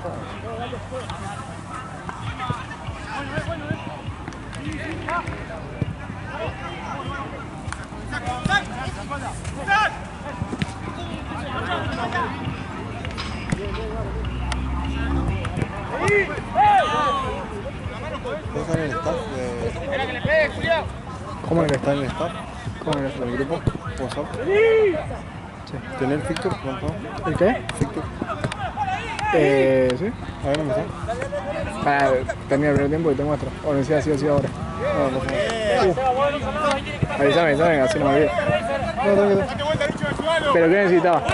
¿Están en el staff de...? ¿Cómo en el ¿Está en el staff? ¿Cómo en ¿En el grupo? ¿WhatsApp? Sí. ¿Tener Victor? ¿Cuánto? ¿El qué? ¿Victor? Sí. A ver, no me sé. Para terminar el primer tiempo y te muestro. O decía así o así ahora. No, por favor. Avísame, así no me olvido. No, tranquilo. ¿Pero qué necesitaba? No,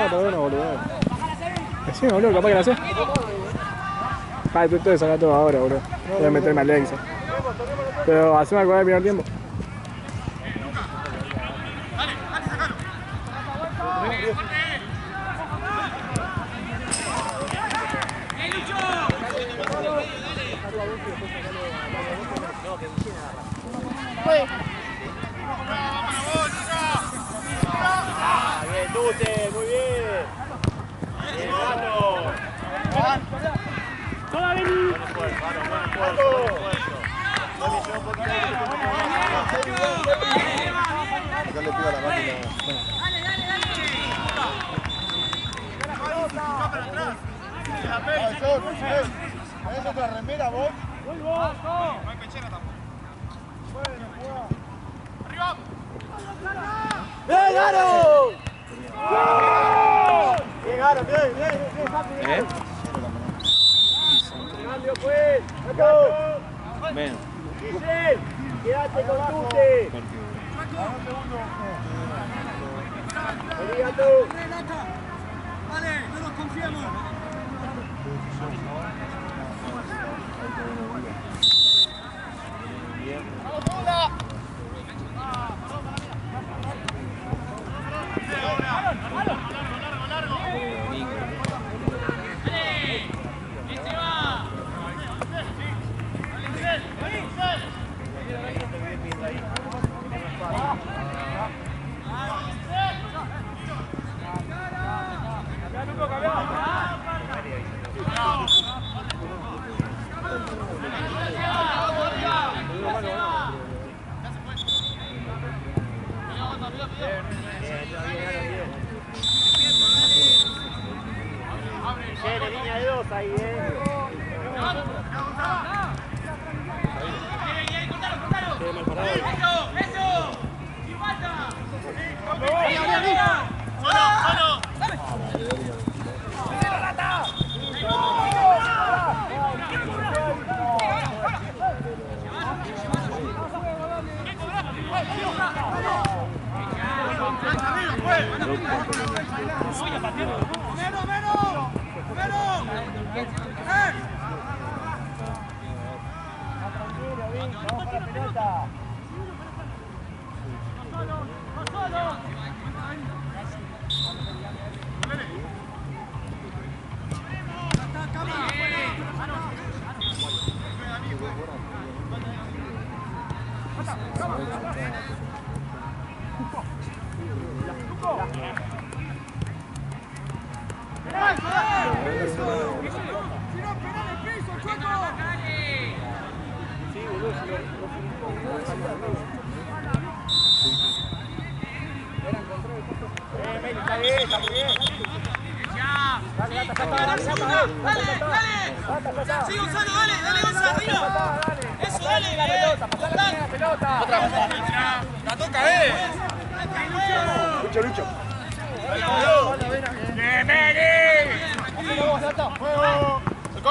todavía no, boludo. Sí, boludo, capaz que la sé. Tú te sacas todo ahora, boludo. Voy a meterme a Alexa. Pero haceme acordar el primer tiempo. Bien, Dute, muy bien. Bien, Gato. ¡Toda vení! Buen esfuerzo, buen esfuerzo. Acá le pido a la máquina. ¿Tenés otra remera vos? No hay pechera tampoco. ¡Arriba! ¡Bien, Garo! ¡Bien, Garo! ¡Bien! ¡Cambio, pues! Menos. ¡Giselle! ¡Quédate con Dute! ¡Vení, Gato! Vale, no nos confiamos. De línea de dos ahí, Sí, Gonzalo, dale, Gonzalo, arriba. Eso, dale, la pelota. Otra. La toca, Lucho. ¡Bien, Meri!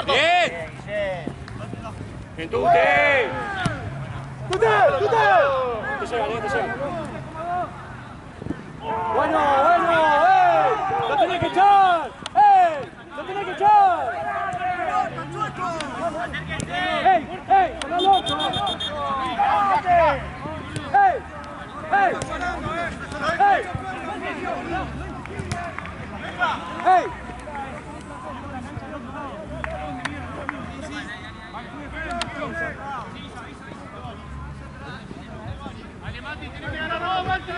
¡Bien! ¡Bien, Dute! ¡Dute! Te llega. ¡Bueno! ¡Lo tenés que echar! ¡Lo tenés que echar! ¡Ey! ¡Con el otro! ¡Ey! Dale, Mati, tenés que ganar, no, Mati.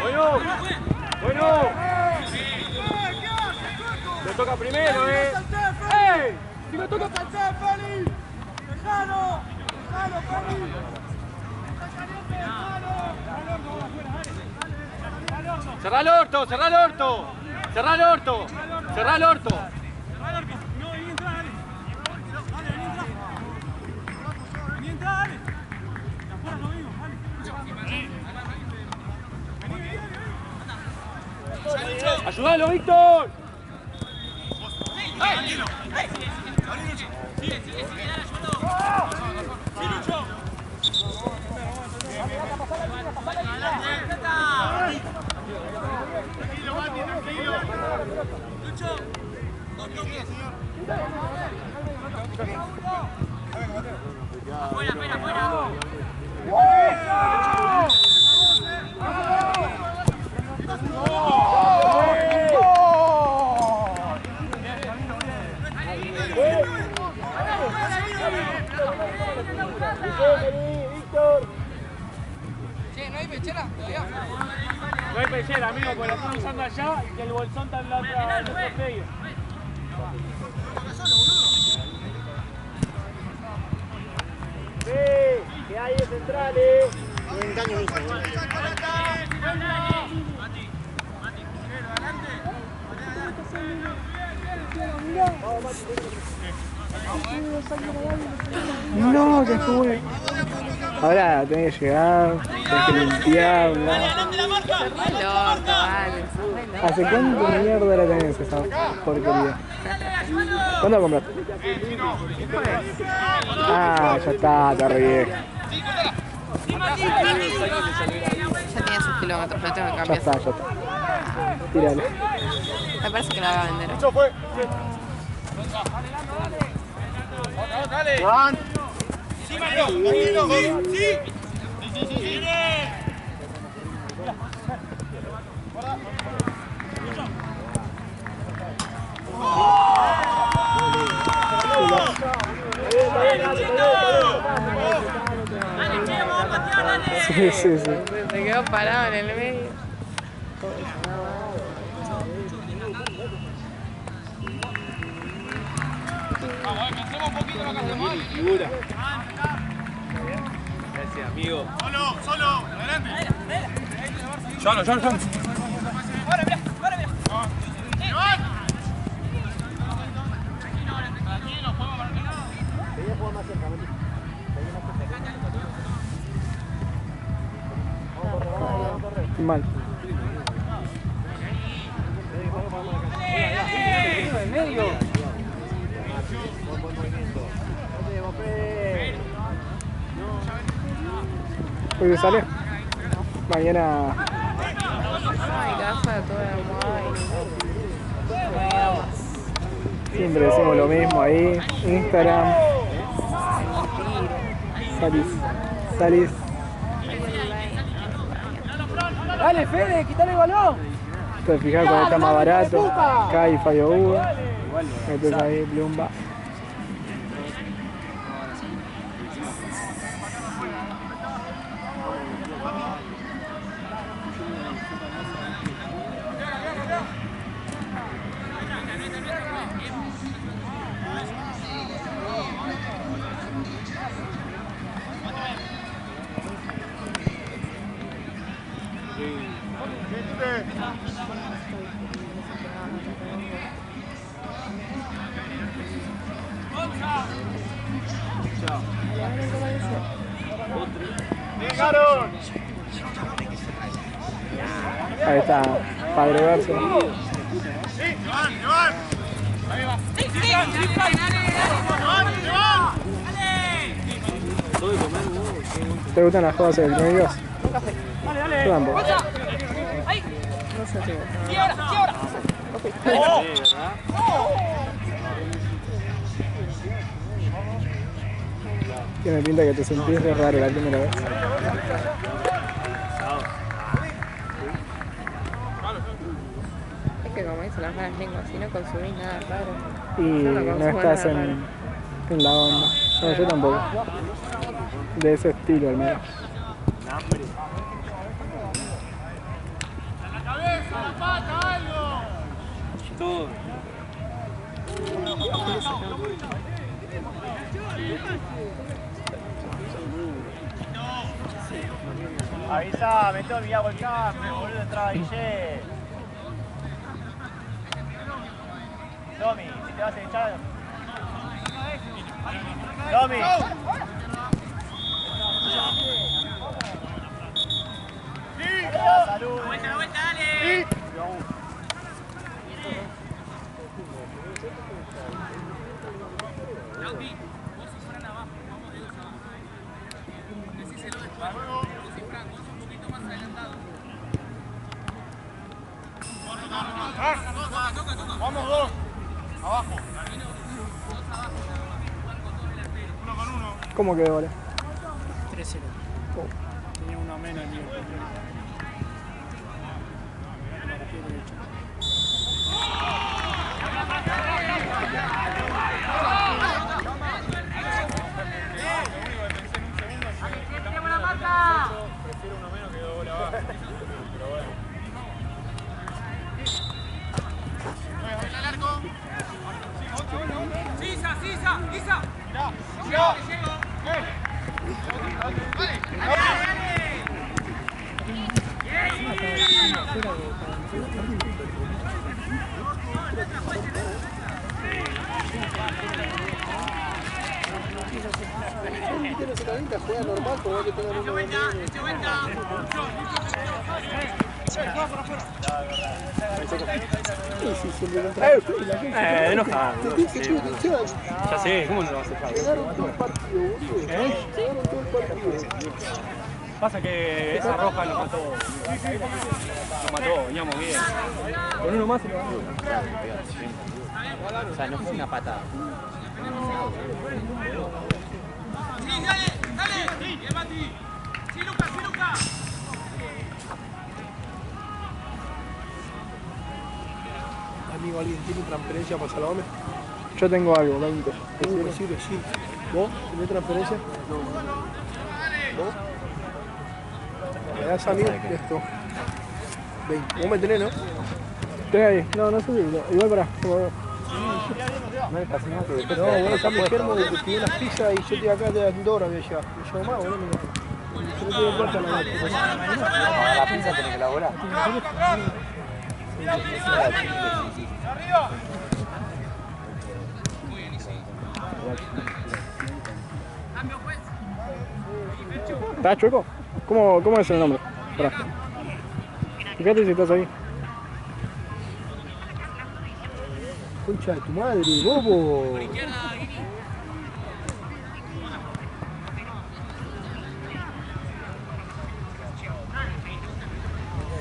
Bueno, bueno. Me toca primero, ¡Ey! Si me toca... Feli! ¡Dejalo! ¡Dejalo, Feli! ¡Cerrá el orto! ¡Cerrá el orto! ¡Cerrá el orto! ¡Cerrá el orto! No, vení, entrá, dale. Dale, vení, entrá. Vení, entrá, dale. De afuera lo mismo, dale. ¡Ayúdalo, Víctor! No hay pechera, amigo, porque lo están usando allá y el bolsón está en la otra, en otro medio. Que hay de centrales. No, que fue. Ahora tenés que llegar, tenés que limpiarla. ¿Hace cuánto mierda la tenés esa porquería? ¿Cuándo la compraste? Ah, ya está, te re vieja. Ya tiene sus kilómetros, no tengo que Ya cambiar. está, ya está. Tírale. Me parece que la va a vender. Eso fue. Juan. Sí, Mario, tranquilo, sí. Sí. Sí, sí, sí. Se quedó parado en el medio. Figura. Gracias, amigo. Solo, adelante. Solo. Mal. En medio. Hoy te sale. Mañana. Ay, gafa de toda la moda. Siempre decimos lo mismo ahí. Instagram. Salís. Dale, Fede, quítale el balón. Te fijas cuando está más barato. Kai, Fabio Hugo. Metes ahí, Plumba. Ahí está, Padre Verso. ¿Te gustan las jugadas electrónicas? Yo tampoco. No sé qué. Tiene pinta que te sentís raro la primera vez. que como dicen las malas lenguas, si no consumís nada raro. Y Yo no consumo estás nada en la onda. No, yo tampoco. De ese estilo al menos. ¡La cabeza, la pata, algo! Todo. Avisa, me te olvidado el cambio, boludo, entraba Guille. Tommy, si te vas a echar. Tommy. Salud. Vuelta, dale. Lauti, vos sos Fran abajo, vamos de dos abajo. Decíselo después. Vos sos Fran, vos sos un poquito más adelantado. Vamos dos. Abajo. Uno con uno. ¿Cómo quedó ahora? 3-0. Tenía uno menos el mío. Prefiero uno menos que dos goles abajo. Pero bueno. Sisa, Sisa, Sisa. ¡Ya! Juega normal, como hay que tener uno de Enojado. Ya Ya sé, ¿cómo no lo vas a dejar? Ganaron todo el partido, boludo. Ganaron todo el partido. Pasa que esa roja nos mató. Nos mató, veníamos bien. Con uno más se lo ganó. O sea, no fue una patada. Sí, dale. Bien, Mati. Sí, Lucas, sí, Lucas. Amigo, ¿alguien tiene transferencia para Salomé? Yo tengo algo, 20. Sí. ¿Vos tenés transferencia? No. ¿Vos? ¿Me das a mí esto? 20. ¿Vos me tenés, no? Tenés ahí. No subí. Igual para. No le pasa nada que después. No, bueno, está muy enfermo de que pidió unas pizzas y yo estoy acá de Andorra, voy allá. Me llevo más, boludo. Se me tiene puerta la noche. Para la pizza tenés que elaborar. ¡Arriba! ¿Estás chueco? ¿Cómo es el nombre? Pará. Fíjate si estás ahí. Concha de tu madre, bobo.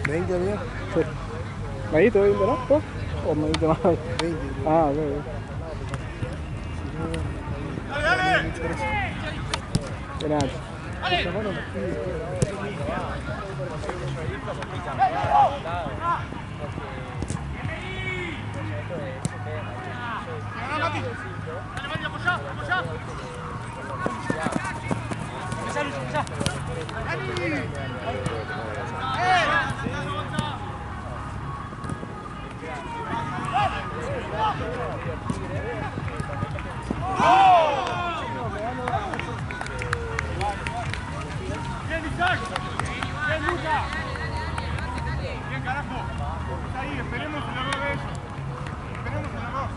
¿20 amigo? Sí. ¿Me diste 20, no? ¿Vos? ¿O me diste más? 20. Ah, ok. ¡Dale! De nada. Dale, apoyá. Bien, Isaac. Bien, Luca. Bien, carajo. Está ahí, esperemos el error de ellos. Esperemos el error.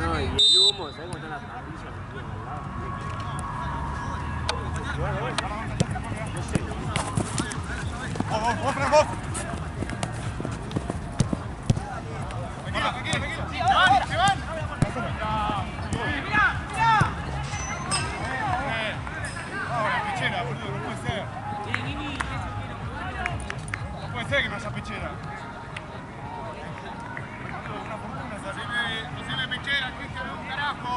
No, y el humo, ¿sabes cómo están las parrillas? Vos, Fran, vos. Tranquilo. Se van. Mira. La pechera, boludo, no puede ser. No puede ser que no haya pechera. Una fortuna, haceme pechera, Cristian, un carajo.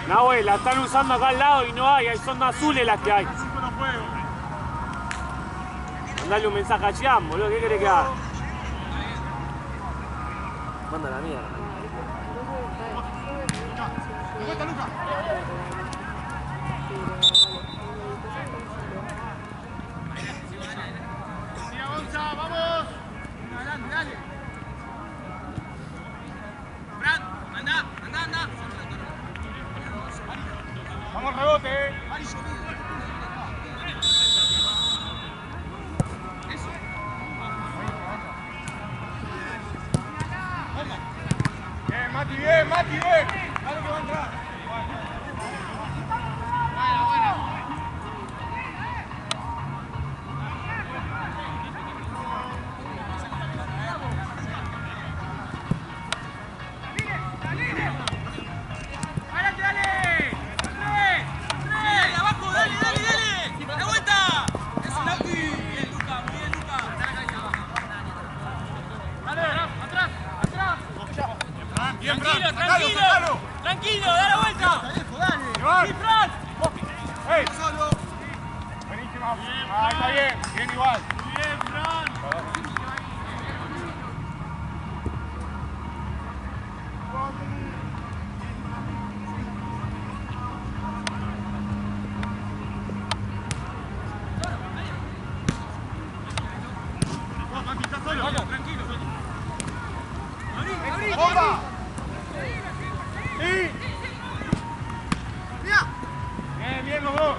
Nahue, la están usando acá al lado y no hay son azules las que hay. Mandale un mensaje a Chiam, boludo, ¿qué querés que haga? Manda la mierda. Mira, Gonza, vamos. Adelante, dale. Fran, anda. Vamos, rebote, Mati, bien. Dale que va a entrar. Buena. Tranquilo, da la vuelta. ¡Sí, Fran! ¡Ey! Buenísimo. Está bien igual. Bien, Fran. Está solo. Tranquilo. Abrí. ¡Bomba! ¡Sí! Bien, los dos.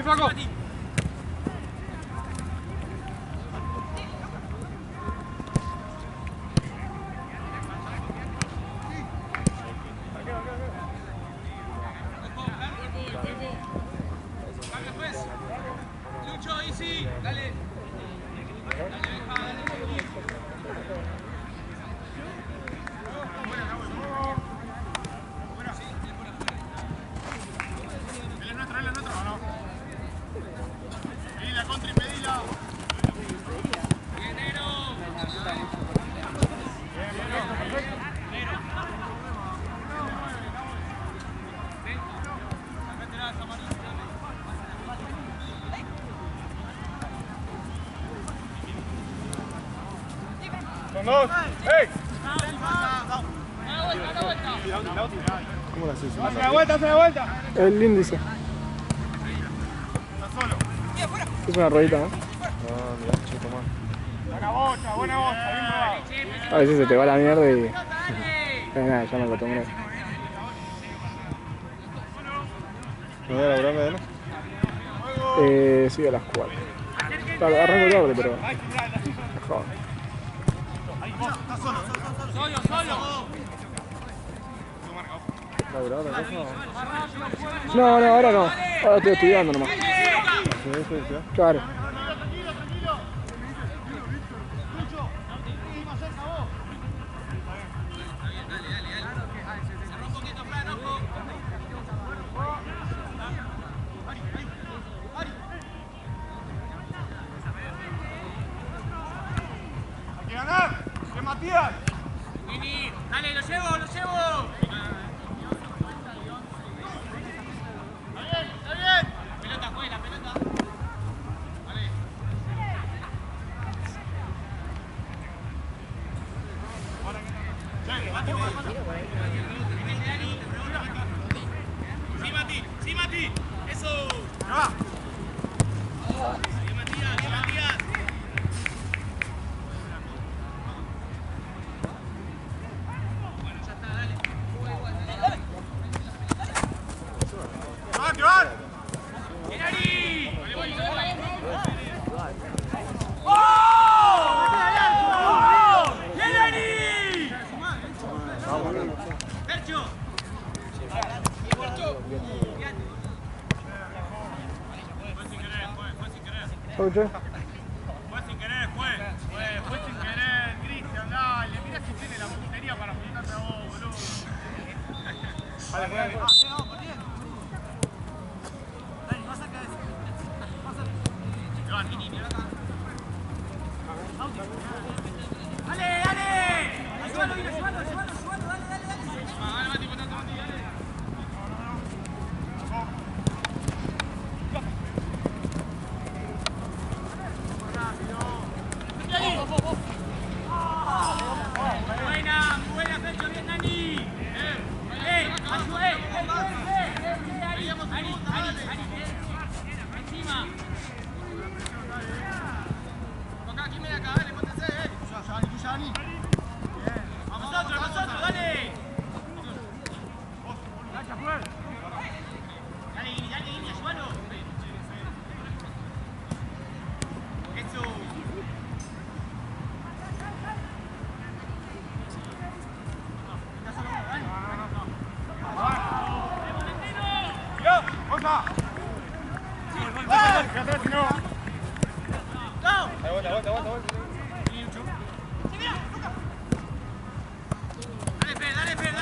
Flaco. Lucho, easy, dale. Son dos. ¡Ey! ¿Cómo la haces? Hace la vuelta. El índice. Está solo. Es una ruedita, ¿no? Ah, mirá, chico, man. Buena bocha, bien probado. A veces se te va la mierda y... nada, ya me acostumbré. ¿No voy a laburar mediano? Sí, a las 4. Claro, arranco tarde, pero... mejor. Solo. ¿Laburar otra cosa? No, ahora no. Ahora estoy estudiando nomás. ¿Sí, sí, sí? Claro. Hay que ganar. ¡Que Matías! Vini, dale, lo llevo. Está bien. Pelota afuera, pelota. Vale. Oye. Fue sin querer, fue sin querer, Cristian, dale, mirá si tiene la puntería para apuntarte a vos, boludo. ¡Dale, dale! ¡Ayúdalo, ayúdalo, ayúdalo, dale, dale, dale! Dale, Mati, ponete, Mati, dale. Buena, buena, Pecho, bien, Dani. Ayuda, encima. Acá, ¿quién viene acá? Dale, póntense, Yani. Vamos nosotros, dale. Dale, ayúdalo. Eso. ¡Cosa! ¡Atrás, si no! Vuelta. Dale, Fer.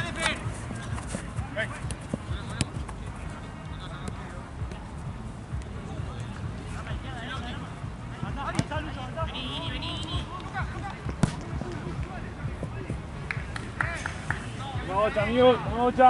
Vení. Vamos, ocha, amigos, vamos, ocha.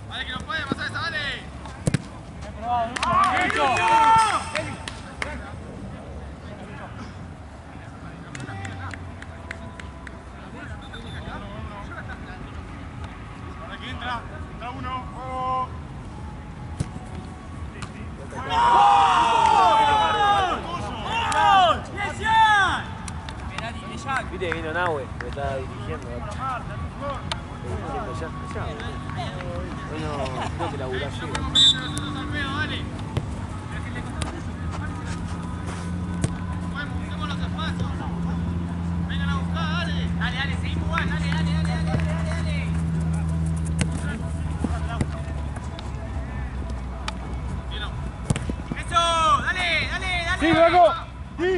Dale, que no puede pasar esa, dale. Aquí entra uno. ¡Oh! Viste que vino Nahue, que estaba dirigiendo. Bueno, creo que laburó así. Vengan a buscar, dale, seguimos igual, dale. Eso, dale. ¡Sí, loco! ¡Sí!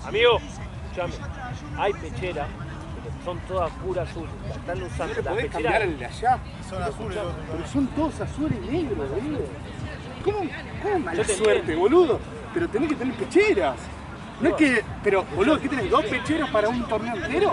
Amigo, escúchame, hay pecheras, pero son todas puras azules, la están usando. ¿No podés cambiar el de allá? Son azules. Pero son todos azules y negros, boludo. ¿Cómo mala suerte, boludo? Pero tenés que tener pecheras. No es que, pero boludo, ¿qué tenés? ¿2 pecheros para un torneo entero?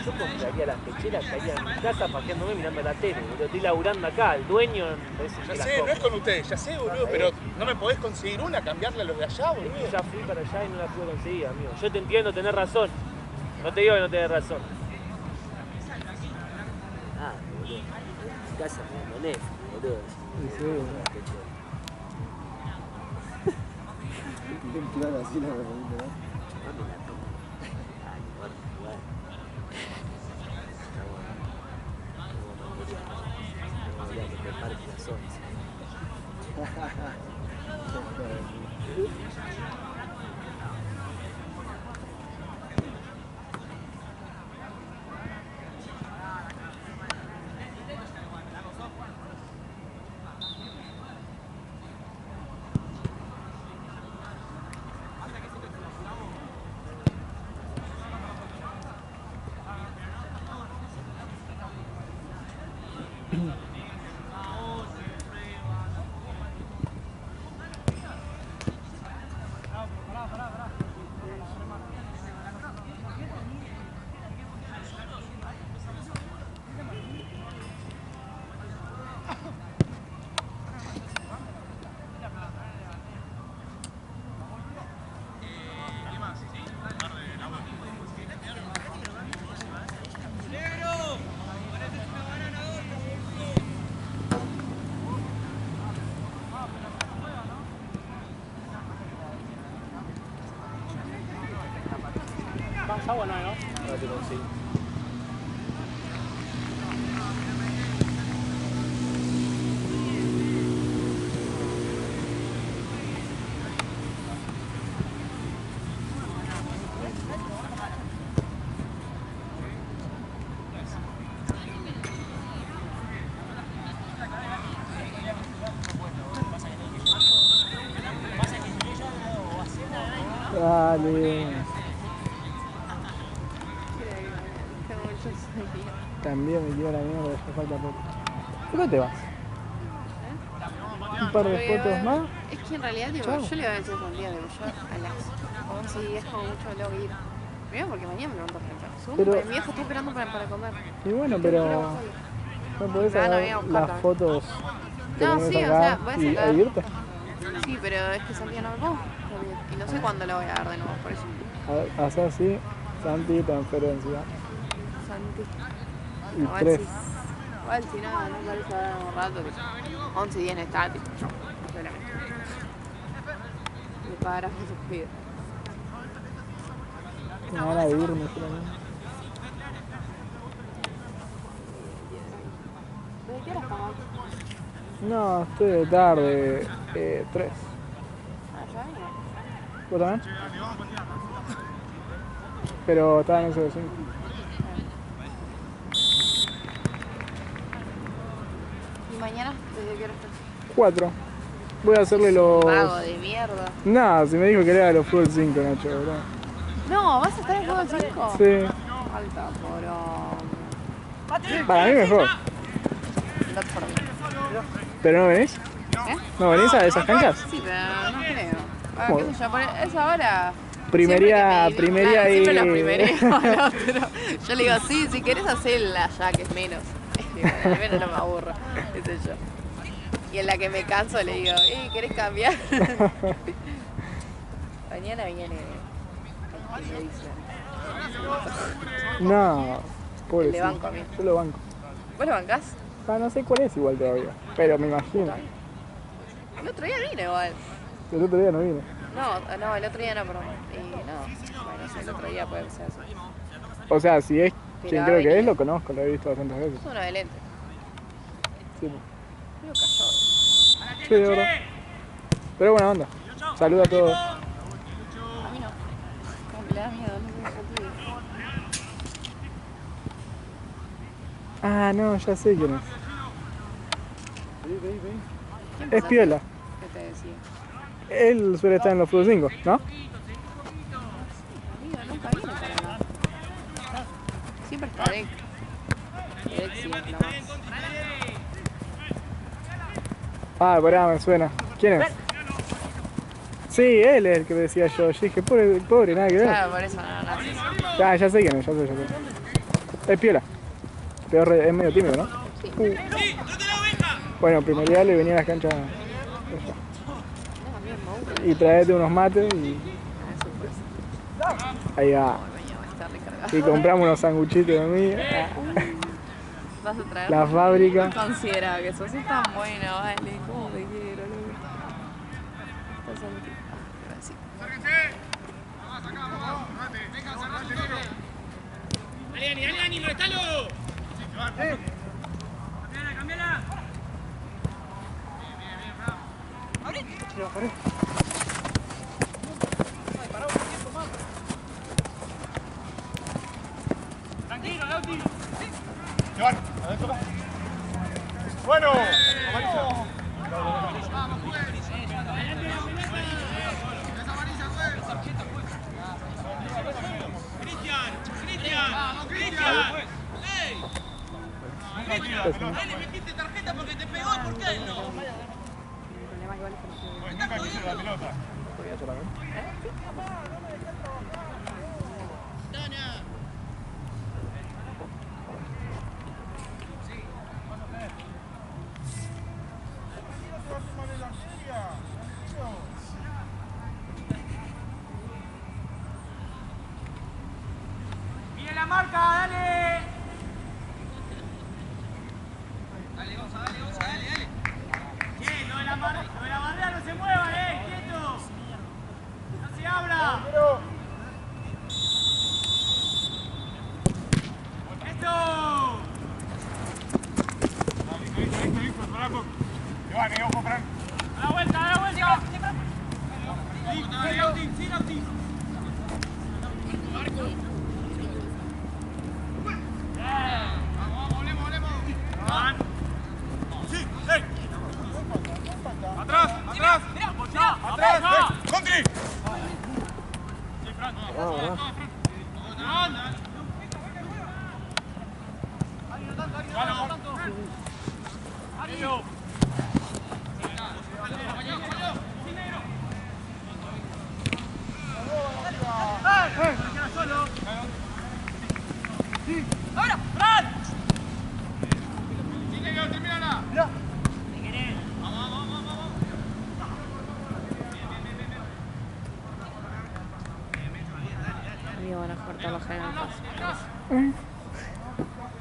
Yo compraría las pecheras, estaría en mi casa pajeándome mirando la tele, boludo. Estoy laburando acá, el dueño es el Ya que las sé, no compra. es con ustedes, ya sé, boludo, pero no me podés conseguir una, cambiarle a los de allá, Es que boludo. ya fui para allá y no la pude conseguir, amigo. Yo te entiendo, tenés razón. No te digo que no tenés razón. Ah, boludo. En mi casa me manejo, boludo. Claro, así la pregunta, ¿no? Más agua no hay, ¿no? Ahora te consigo. Dale. También me queda la mierda, ya falta poco. ¿Por qué te vas? Un par de fotos más. Es que en realidad, digo, Chao. yo le voy a decir un día, digo, yo a las 11 y 10 como mucho tengo que ir. Primero porque mañana me levanto temprano. Segundo, Pero- porque mi viejo está esperando para comer. Y bueno, pero no podés Me van a sacar venir a buscar las también. fotos que No, tenés sí, o acá sea, voy a y sacar. a irte. Sí, pero es que Santiago no me puedo. Y no sé cuándo lo voy a dar de nuevo, por eso. Hacer así, Santi, transferencia. Santi. Y Igual 3. sí. Igual si no parece ahora un rato que 11 y 10 no está, tipo, solamente. Me pagarás con sus pibes. Me van a irme, solamente. ¿De qué hora estamos? No, estoy de tarde. 3. Ah, ya vengo. ¿Vos también? Pero estaba en ese de 5. ¿Y mañana? ¿Desde qué hora estás? 4. Voy a hacerle los... Vago de mierda. No, si me dijo que era los fútbol 5, Nacho, bro. No, ¿vas a estar en juego 5? Sí. Falta por... Para mí mejor. No por mí. ¿Pero no venís? ¿Eh? ¿No venís a esas canchas? Sí, pero no creo. Ah, ¿Cómo? qué sé yo, por esa hora... Primería siempre que me- ahí. claro, siempre la primería, pero yo le digo, sí, si querés hacerla ya, que es menos. Al menos no me aburro, qué sé yo. Y en la que me canso le digo, ¿querés cambiar? Mañana viene... ¿Qué me dice? No, pobre. Le banco a mí. Yo lo banco. ¿Vos lo bancás? Ah, no sé cuál es igual todavía, pero me imagino. El otro día vine igual. El otro día no vine. No, el otro día no, pero... no, bueno, sí, el otro día puede ser así. O sea, si es Pero quien ha creo que venido. es, lo conozco, lo he visto bastantes veces. Es uno de lente. Sí, Medio callado. sí, de verdad. Pero buena onda. Saluda a todos. A mí no. Como que le da miedo, no sé sentido. Ah, no, ya sé quién es. ¿Quién Es pensaste Piola. que te decía? Él suele estar en los Fútbol 5, ¿no? Amigo, nunca viene para acá. Siempre está Derek. Derek sí, nomás. Ah, pará, me suena. ¿Quién es? Sí, él es el que me decía yo. Yo dije, pobre, nada que ver. Claro, por eso no sé. Ya sé quién es, ya sé. Es piola. Pero es medio tímido, ¿no? Sí. Bueno, primordial le venía a las canchas y traete unos mates y ahí va. Y compramos unos sanguchitos de mí. ¿Vas a traer? La fábrica. Considera que sos tan bueno, vale. ¿Cómo te quiero, loco? Estás aquí. Gracias. Dale, Dani, molestalo. Cambiala. Tranquilo, Lauti. Joan, adentro. Bueno, amarilla. Ahí le metiste tarjeta porque te pegó, ¿por qué no? Nunca quise la pelota. Mira la marca, dale. Dale, Gonza, dale. Che, lo de la barrera no se mueva, quieto. No se habla. ¡Esto! Listo, Flaco. Joan, ojo, Fran. ¡Da la vuelta! Sin Auti. Vamos, volemos. Sí, Atrás. Country. ¡Ahora! ¡Fran! ¡Termínala! Mira. Vamos. Amigo, van a cortar los genes.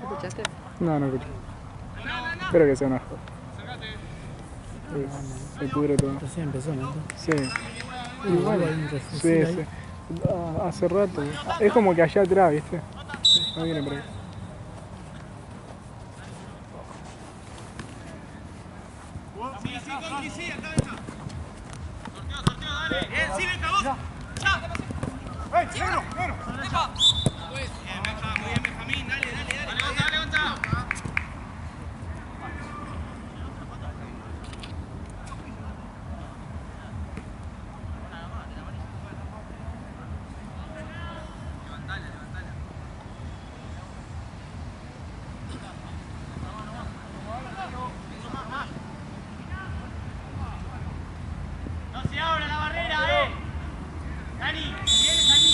¿Escuchaste? No escuché. Espero que sea una joda. Se pudre todo. Recién empezó, ¿no? Sí. Igual, sí. Hace rato. Es como que allá atrás, ¿viste? No viene por ahí. Sí, acá está. Sorteo, dale. Sí, venga, vos. Ya. ¡Ey, negro! Muy bien, Benjamín, dale. Dale, Gonza. No se abra la barrera, Dani, vienes aquí.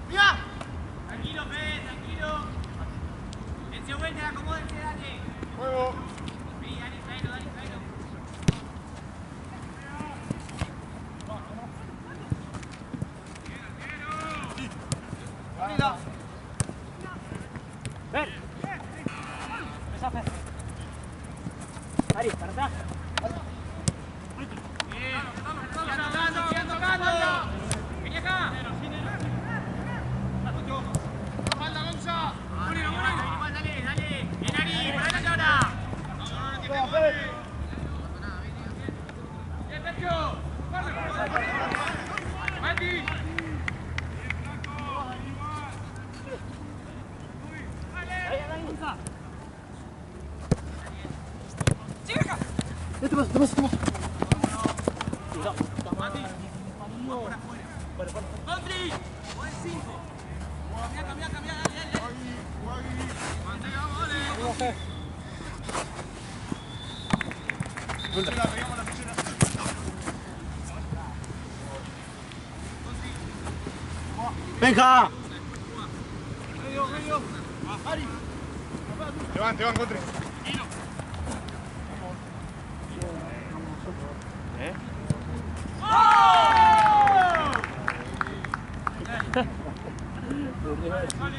¡Mira! Tranquilo, Fede, tranquilo. Dense vuelta, acomódense, dale. Juego. Sí, dale, tráelo. Ven. Empezá, Fer. Ari, para atrás. Bien. Sigan tocando. Vení acá. Falta, Gonza. Bueno, dale. Bien, Ari, por adelante ahora. Bien, Sergio. Mati. Te vas. Country. Buen 5. Cambia, dale. Mantenga, vamos, dale. ¡Venga! Te van, Contre.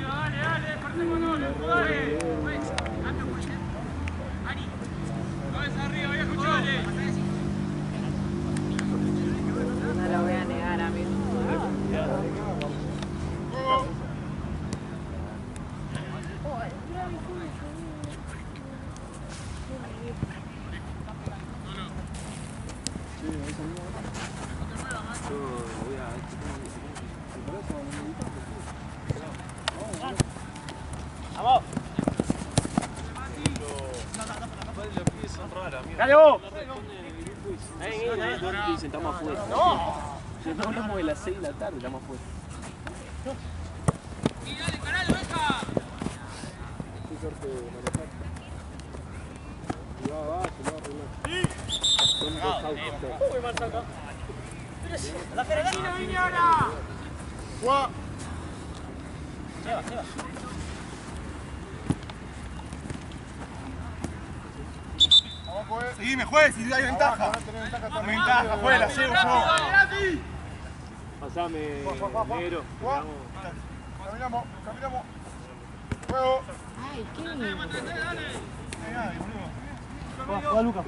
Dale, partémonos, dale. Cabeza arriba, viejo, chole. No lo voy a negar, amigo. ¡Vamos! ¡Dale vos! Estamos afuera. No hablamos de las 6 de la tarde, estamos afuera. Y dale, carajo, venga. La Ferragina viene ahora. ¡Guau! Seguime, juez, si hay ventaja. Ventaja, juez, la llevo yo. Pasame, negro. Caminamos. Juego. Ay, qué lindo. Juega Lucas.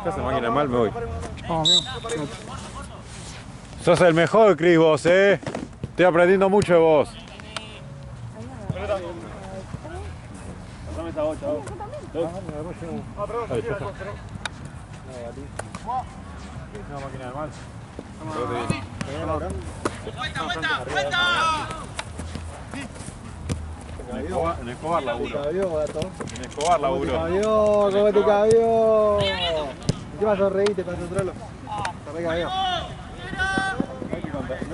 ¿Qué hace máquina mal? Me voy. Vamos, amigo. Sos el mejor, Cris, vos, Estoy aprendiendo mucho de vos. Pasame esa bocha, vos. Ahí, ya está. Una máquina de mal. ¡Vuelta! En Escobar laburo. En Escobar ¿Cómo laburo. te cabió? Encima sonreíste para encontrarlo. Te recabió. No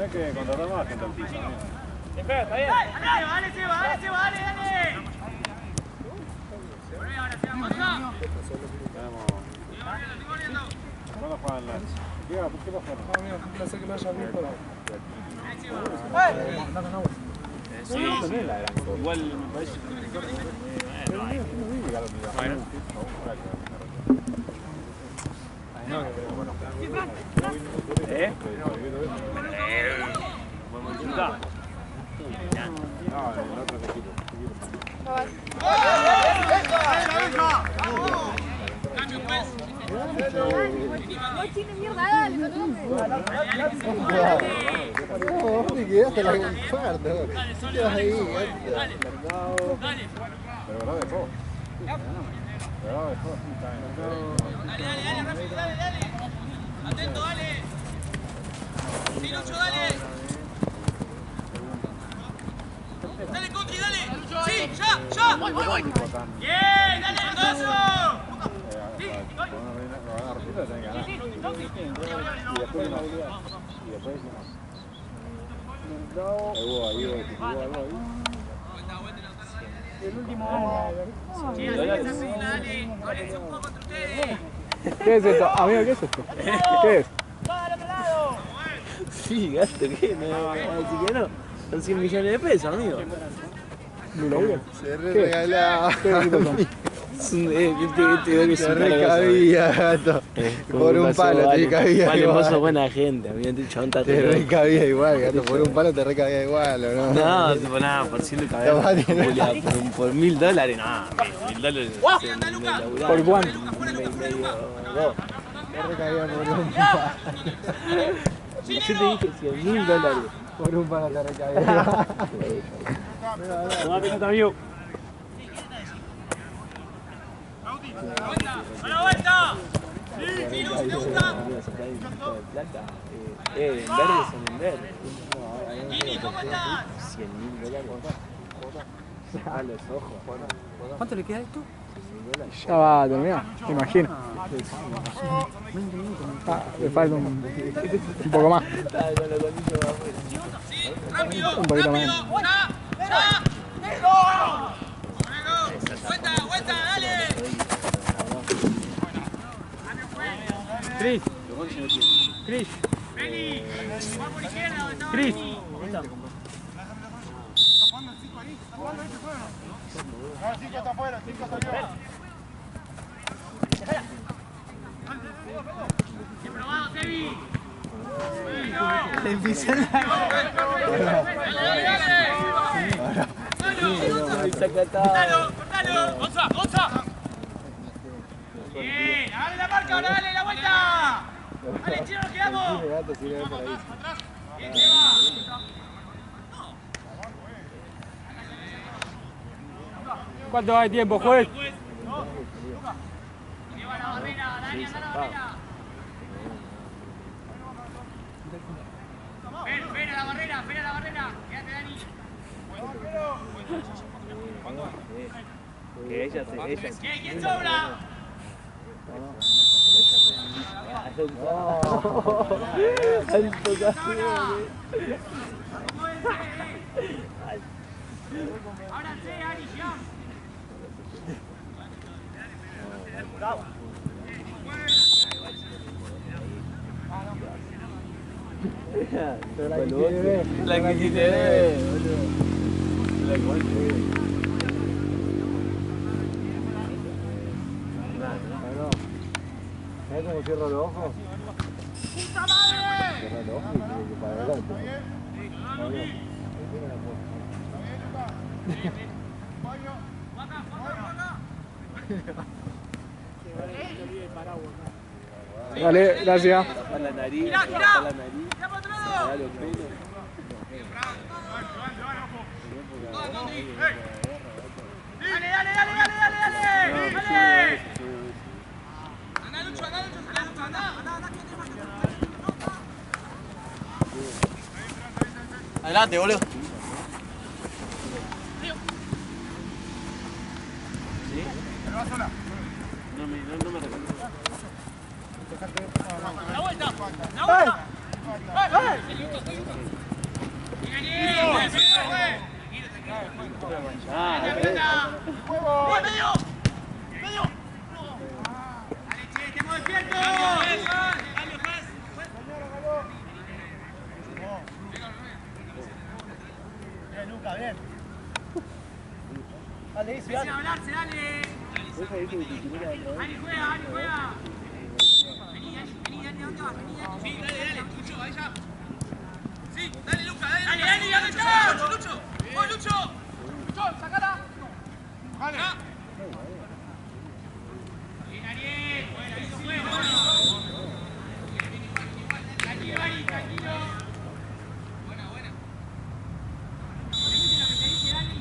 hay que contratar más gente al piso. Espera, está bien. Dale, Seba. Ahora se va para allá. ¿Cuándo juegan las? ¿Qué pasa? Un placer que me hayas visto. Sí, igual me parece. Vamos a disfrutar. No, el otro equipo. Cambio, pues. Ay, tiene mierda, dale, No, te quedaste la infarto. ¿Qué vas ahí? Dale. Pero verdad dejó. Verdad dejó. Dale, rápido, dale. Atento, dale. Pirucho, dale. Dale, Contri, dale. Sí, ya. Voy. Bien, dale, Mendoza. Y después una habilidad. Y después El último año. Dale, un poco contra ustedes. ¿Qué es esto? Amigo, ¿qué es esto? ¿Qué es? Sí, gasto, ¿qué? No, así que no. Son 100 millones de pesos, amigo. ¿Lula? Se regalaba. ¿Qué equipos son? Se recabía, gato. Por un palo te cabía Vale, igual. vos sos buena gente, amigo, te chabón está Te re loco. recabía igual, gato. Por un palo te recabía igual, ¿o no? No, tipo nada, por 100 de cabeza. Por $1000, no, $1000. ¿Por cuánto? Te recabía por un palo. Yo te dije $10000. Por un palo te recabía. Toma pelota, amigo. ¡Vuelta! Sí, Piru, si te gusta. En verde son en verde. Kini, ¿cómo estás? $100.000. A los ojos. ¿Cuánto le queda a esto? Ya va a terminar, me imagino. Ah, le falta un poco más. Un poquito más. Cris. Cris. Cris. No, 5 está afuera, 5 está arriba. ¡Qué probado, Tevi! Le pisé la... ¡Cortalo! ¡Gonza! Bien, dale la marca, ahora dale la vuelta. Dale, chino, nos quedamos. Bien, Seba. ¿Cuánto hay tiempo, juez? Lleva la barrera, Dani, anda la barrera. Ven a la barrera. Quédate, Dani. Que ella ¿Quién sobra? Ahora sí, Ari, ya. La que quiere ¿Sabes cómo cierro los ojos? ¡Puta madre! Cierro los ojos y para adelante. Dale, gracias. Tapa la nariz, ¡Girá! tapa la nariz. ¡Ya para otro Dale lado! los pelos. ¡Dale! ¡Dale! ¡Anda, Lucho! ¡Anda! Adelante, boludo. No me reconoce. ¡La vuelta! ¡Medio! ¡Dale, che! ¡Estamos despiertos! Bien, Luca, bien. Dale, dice, Empiecen a hablarse, dale. Ari juega. Vení, Dani, ¿dónde vas? Vení, Dani. Sí, dale, Lucho, ahí ya. Sí, dale, Luca, dale. Dale, Lucho. ¡Voy, Lucho! ¡Lucho, sacala! Vale. Bien, Ariel. Bueno, listo, juego. Tranquilo, Ari, tranquilo. Buena. ¿Viste lo que te dice Dani?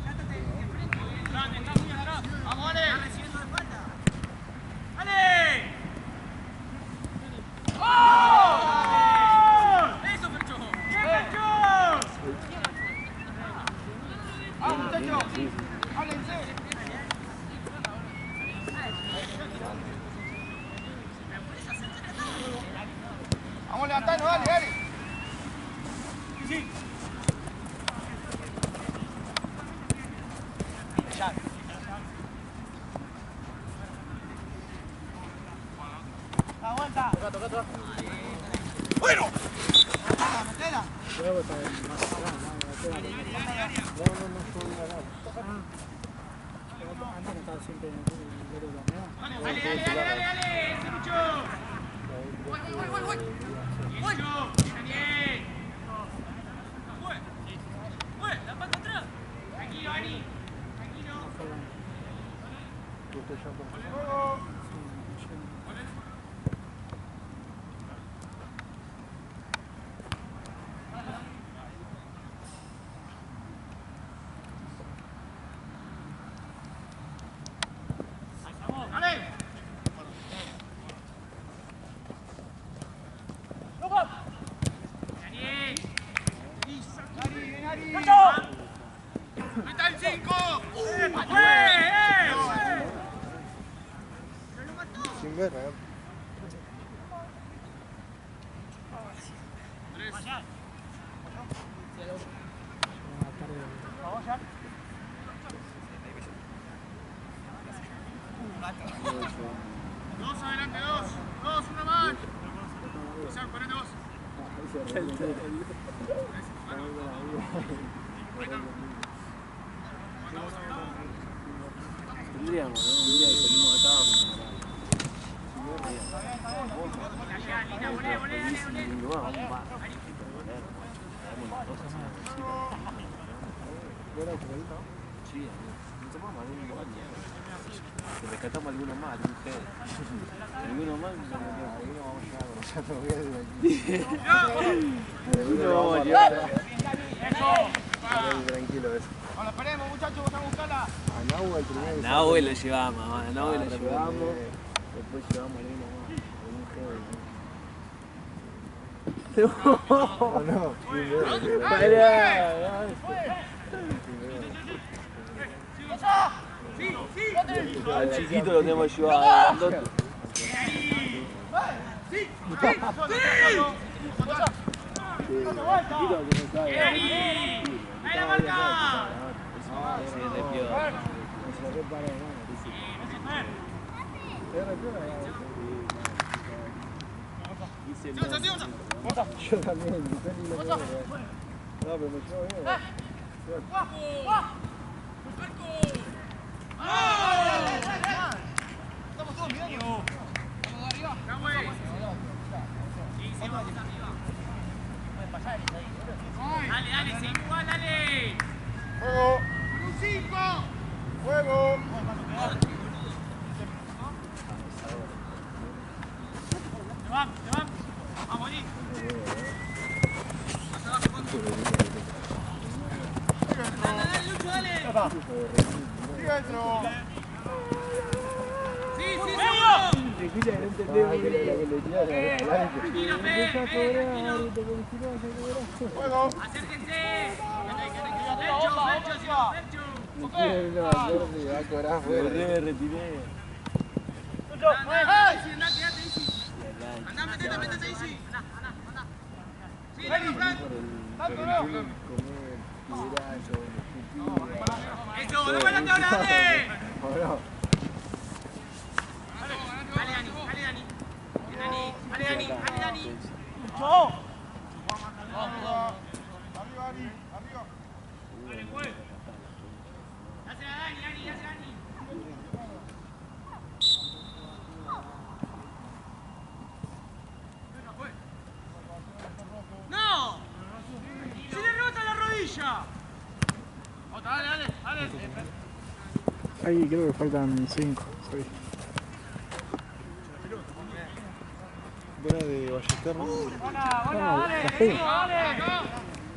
Trátate de frente. Grande, está muy agarrado. Vamos, dale. Está recibiendo de espalda. ¡Dale! ¡Oh! ¡Eso, Fercho! ¡Bien, Fercho! ¡Vamos, muchachos! ¡Háblense! Vamos a levantarnos, dale. Sí. Aguanta. Toca. ¡Bueno! ¡Metela! Antes no estaba siempre en el otro torneo. Dale, ese Lucho. Voy. Bien, Lucho, bien. Fue, la pata atrás. Tranquilo, Ani. Tranquilo. Dale. ¡Está el 5! ¡Pero lo mató! sin ver, ¿eh? Dos adelante, dos, una más. Isaac, ponete vos. Tendríamos, ¿no? Un día que salimos acá. Sí, no se puede mandar un baño. Que rescatamos algunos más, algún pedo. Algunos más, algunos vamos a llegar a llevar. Tranquilo eso. Ahora esperemos, muchachos, vamos a buscarla. A Nahue el primero. A Nahue lo llevamos, a Nahue lo Después llevamos. llevamos a alguno más. Al chiquito lo tenemos que llevar al grandote. Yo también, no, pero me llevo bien. Estamos todos mirando. Vamos arriba. Dale, dale, 5, dale. Fuego. Un 5. Fuego. Te van. Vamos, Nick. Dale, Lucho, dale. Sigue dentro. Sí, Escucha, no entendés la que le tiraron. Fuego. Acérquense. Fercho. No quiere no verde, va a cobrar fuera. Me retiré. Andá, metete, Isi. Sí, dale, Frank. Eso, no me la te hablas, dale. Dale, Dani. ¡Chao! Arriba, Dani, arriba. Dale, juez. Dásela a Dani. ¡No! ¡Se le rota la rodilla! Otra, dale. Ahí creo que faltan 5. Buena de Ballester, ¿no?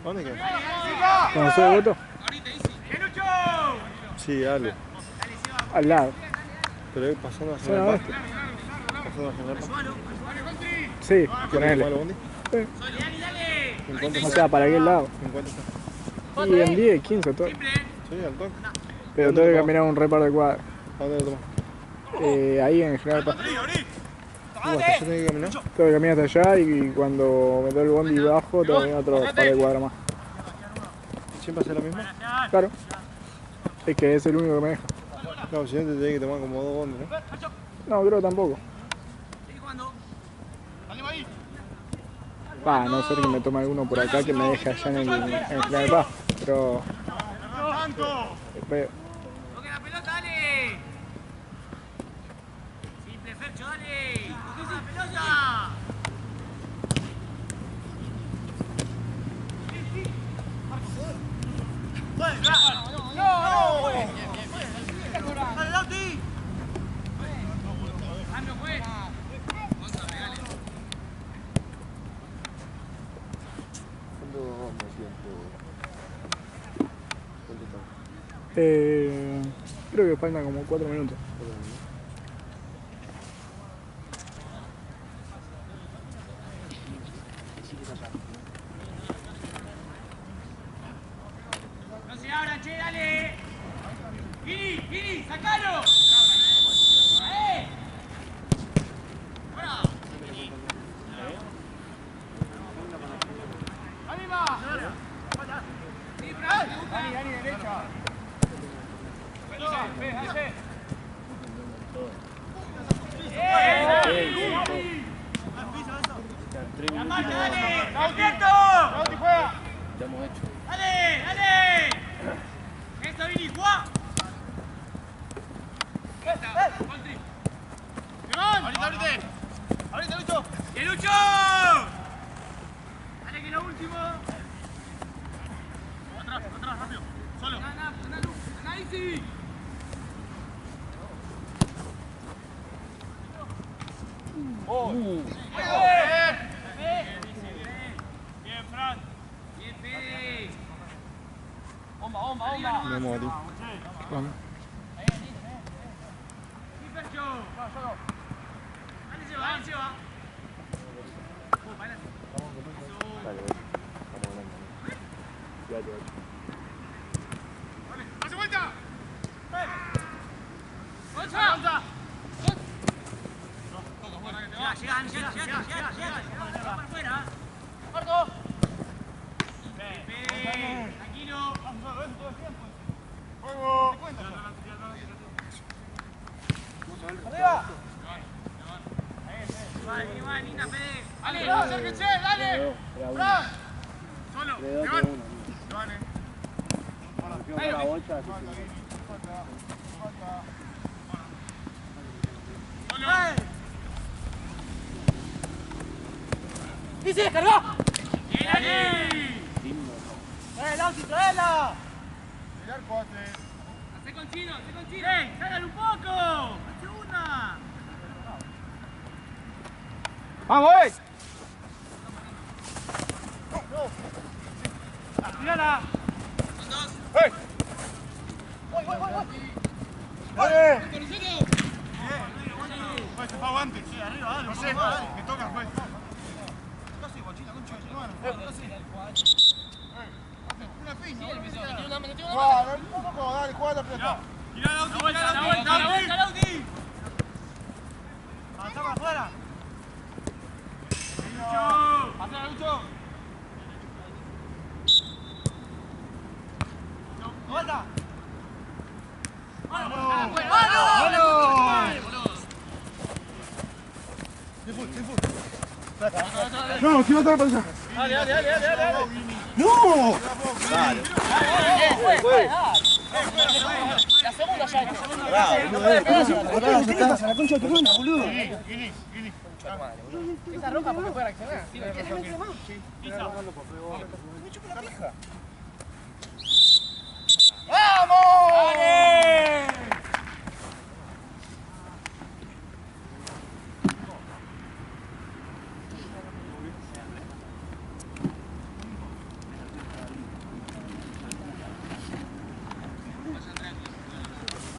¿Dónde queda? ¿Conoces el voto? Sí, dale. Al lado. Pero él pasando a General Paz. Pasando a General Paz. Sí, ponele. ¿Malo Bondi? Sí. ¿En cuánto O está? sea, ¿para qué lado? ¿En cuánto está? Y en 10, 15, todo. Sí, al toque. Pero tengo que caminar un reparo de cuadra. ¿A dónde lo tomas? Ahí en General Paz. ¿Hasta allá tenés que caminar? Tengo que caminar hasta allá y cuando me doy el bondi bajo, tengo que caminar otro par de cuadras más. ¿Siempre hace lo mismo? Claro. Es que es el único que me deja. No, si no te tenés que tomar como 2 bondes, ¿no? No, creo tampoco. Va, a no ser que me tome alguno por acá que me deje allá en General Paz. Pero... Veo. Toque la pelota, dale. Simple, Fercho, dale. Toque esa pelota. ¡No! ¡Dale, Lauti! ¡Cambio, juez! Creo que faltan como 4 minutos. No se abran, che, dale. Gini, sacalo. ¡Que Lucho! ¡Dale que lo último! Atrás, rápido. Solo. ¡Anda, Isi! Bien, Fran. Bien, Fede. Me morí. Vamos. Sí, Fercho. Dale, se va. ¡Hace vuelta! ¡Gonza! Llega. Para afuera. ¡Corto! Tranquilo. ¡Juego! ¡Arriba! Vale, linda, Fede. ¡Dale! ¡Acérquense! ¡Dale! ¡Fran! ¡Solo! ¡Llevan! ¡Llevan, La bolsa. ¡Y se descargó! ¡Bien, Dani! ¡Traela, Auti, traela! Mirar cuate. ¡Hacé con Chino! ¡Ey, sácale un poco! ¡La segunda! ¡Vamos, ¡Tírala! ¡Hey! ¡Dale! Pues se fue antes. Sí, arriba, dale. No sé, que toca, pues. Una piña. Dale, juega la pelota. Tirá la Lauti. Avanzá para afuera. Atrás, Lucho. ¡Vuelta! ¡Vamos! No, si no te la pasa. Dale. ¡No! La segunda ya. La concha de tu hermana, boludo. Guini. Esa roja porque puede reaccionar. Me chupa la pija.